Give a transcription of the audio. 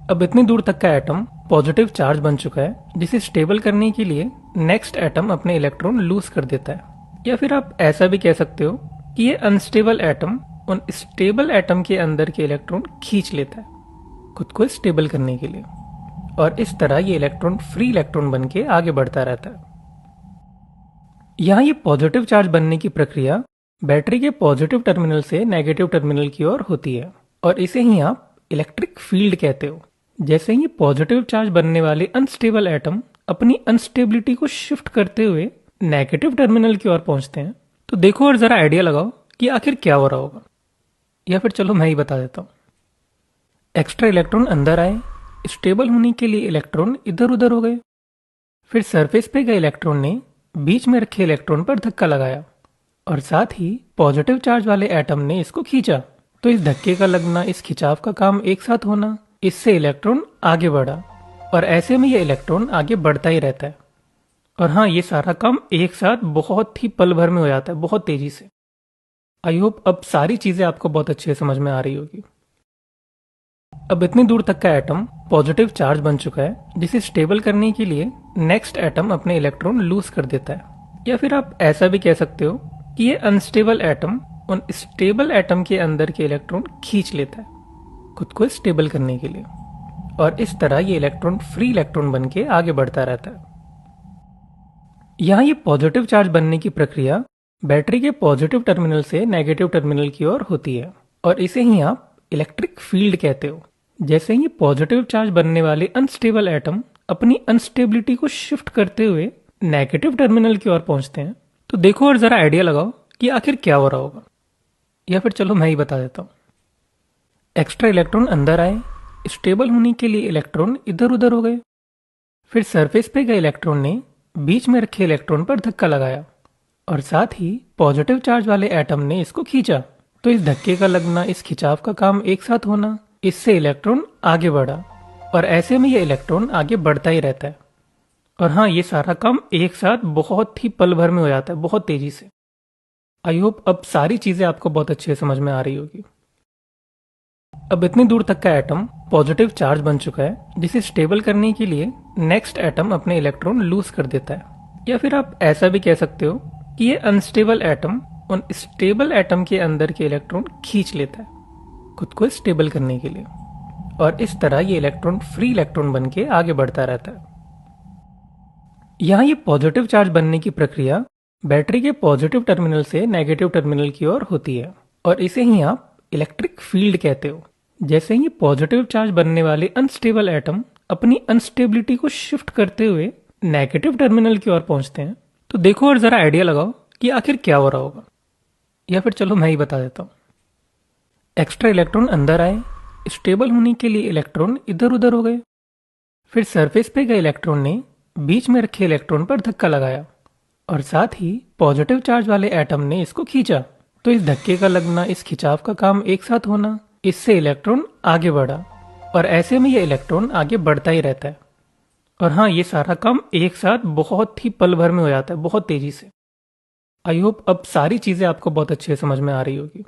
अब इतनी दूर तक का एटम पॉजिटिव चार्ज बन चुका है जिसे स्टेबल करने के लिए नेक्स्ट एटम अपने इलेक्ट्रॉन लूज कर देता है। या फिर आप ऐसा भी कह सकते हो कि ये अनस्टेबल एटम उन स्टेबल एटम के अंदर के इलेक्ट्रॉन खींच लेता है खुद को स्टेबल करने के लिए, और इस तरह ये इलेक्ट्रॉन फ्री इलेक्ट्रॉन बन के आगे बढ़ता रहता है। यहाँ ये पॉजिटिव चार्ज बनने की प्रक्रिया बैटरी के पॉजिटिव टर्मिनल से नेगेटिव टर्मिनल की ओर होती है, और इसे ही आप इलेक्ट्रिक फील्ड कहते हो। जैसे ही पॉजिटिव चार्ज बनने वाले अनस्टेबल एटम अपनी अनस्टेबिलिटी को शिफ्ट करते हुए नेगेटिव टर्मिनल की ओर पहुंचते हैं, तो देखो और जरा आइडिया लगाओ कि आखिर क्या हो रहा होगा। या फिर चलो मैं ही बता देता हूँ। एक्स्ट्रा इलेक्ट्रॉन अंदर आए, स्टेबल होने के लिए इलेक्ट्रॉन इधर उधर हो गए। फिर सरफेस पे गए इलेक्ट्रॉन ने बीच में रखे इलेक्ट्रॉन पर धक्का लगाया, और साथ ही पॉजिटिव चार्ज वाले एटम ने इसको खींचा। तो इस धक्के का लगना, इस खिंचाव का काम एक साथ होना, इससे इलेक्ट्रॉन आगे बढ़ा, और ऐसे में ये इलेक्ट्रॉन आगे बढ़ता ही रहता है। और हाँ, ये सारा काम एक साथ बहुत ही पल भर में हो जाता है, बहुत तेजी से। आई होप अब सारी चीजें आपको बहुत अच्छे से समझ में आ रही होगी। अब इतनी दूर तक का एटम पॉजिटिव चार्ज बन चुका है जिसे स्टेबल करने के लिए नेक्स्ट एटम अपने इलेक्ट्रॉन लूज कर देता है। या फिर आप ऐसा भी कह सकते हो कि ये अनस्टेबल एटम उन स्टेबल एटम के अंदर के इलेक्ट्रॉन खींच लेता है खुद को स्टेबल करने के लिए, और इस तरह ये इलेक्ट्रॉन फ्री इलेक्ट्रॉन बन के आगे बढ़ता रहता है। यहाँ ये पॉजिटिव चार्ज बनने की प्रक्रिया बैटरी के पॉजिटिव टर्मिनल से नेगेटिव टर्मिनल की ओर होती है, और इसे ही आप इलेक्ट्रिक फील्ड कहते हो। जैसे ही पॉजिटिव चार्ज बनने वाले अनस्टेबल एटम अपनी अनस्टेबिलिटी को शिफ्ट करते हुए नेगेटिव टर्मिनल की ओर पहुंचते हैं, तो देखो और जरा आइडिया लगाओ कि आखिर क्या हो रहा होगा। या फिर चलो मैं ही बता देता हूँ। एक्स्ट्रा इलेक्ट्रॉन अंदर आए, स्टेबल होने के लिए इलेक्ट्रॉन इधर उधर हो गए। फिर सरफेस पे गए इलेक्ट्रॉन ने बीच में रखे इलेक्ट्रॉन पर धक्का लगाया, और साथ ही पॉजिटिव चार्ज वाले एटम ने इसको खींचा। तो इस धक्के का लगना, इस खिंचाव का काम एक साथ होना, इससे इलेक्ट्रॉन आगे बढ़ा, और ऐसे में ये इलेक्ट्रॉन आगे बढ़ता ही रहता है। और हाँ, ये सारा काम एक साथ बहुत ही पल भर में हो जाता है, बहुत तेजी से। आई होप अब सारी चीजें आपको बहुत अच्छे से समझ में आ रही होगी। अब इतनी दूर तक का एटम पॉजिटिव चार्ज बन चुका है जिसे स्टेबल करने के लिए नेक्स्ट एटम अपने इलेक्ट्रॉन लूज कर देता है। या फिर आप ऐसा भी कह सकते हो कि ये अनस्टेबल एटम उन स्टेबल एटम के अंदर के इलेक्ट्रॉन खींच लेता है खुद को स्टेबल करने के लिए, और इस तरह ये इलेक्ट्रॉन फ्री इलेक्ट्रॉन बन के आगे बढ़ता रहता है। यहाँ ये पॉजिटिव चार्ज बनने की प्रक्रिया बैटरी के पॉजिटिव टर्मिनल से नेगेटिव टर्मिनल की ओर होती है, और इसे ही आप इलेक्ट्रिक फील्ड कहते हो। जैसे ही पॉजिटिव चार्ज बनने वाले अनस्टेबल एटम अपनी अनस्टेबिलिटी को शिफ्ट करते हुए नेगेटिव टर्मिनल की ओर पहुंचते हैं, तो देखो और जरा आइडिया लगाओ कि आखिर क्या हो रहा होगा। या फिर चलो मैं ही बता देता हूँ। एक्स्ट्रा इलेक्ट्रॉन अंदर आए, स्टेबल होने के लिए इलेक्ट्रॉन इधर उधर हो गए। फिर सरफेस पे गए इलेक्ट्रॉन ने बीच में रखे इलेक्ट्रॉन पर धक्का लगाया, और साथ ही पॉजिटिव चार्ज वाले एटम ने इसको खींचा। तो इस धक्के का लगना, इस खिंचाव का काम एक साथ होना, इससे इलेक्ट्रॉन आगे बढ़ा, और ऐसे में ये इलेक्ट्रॉन आगे बढ़ता ही रहता है। और हाँ, ये सारा काम एक साथ बहुत ही पल भर में हो जाता है, बहुत तेजी से। आई होप अब सारी चीजें आपको बहुत अच्छे से समझ में आ रही होगी।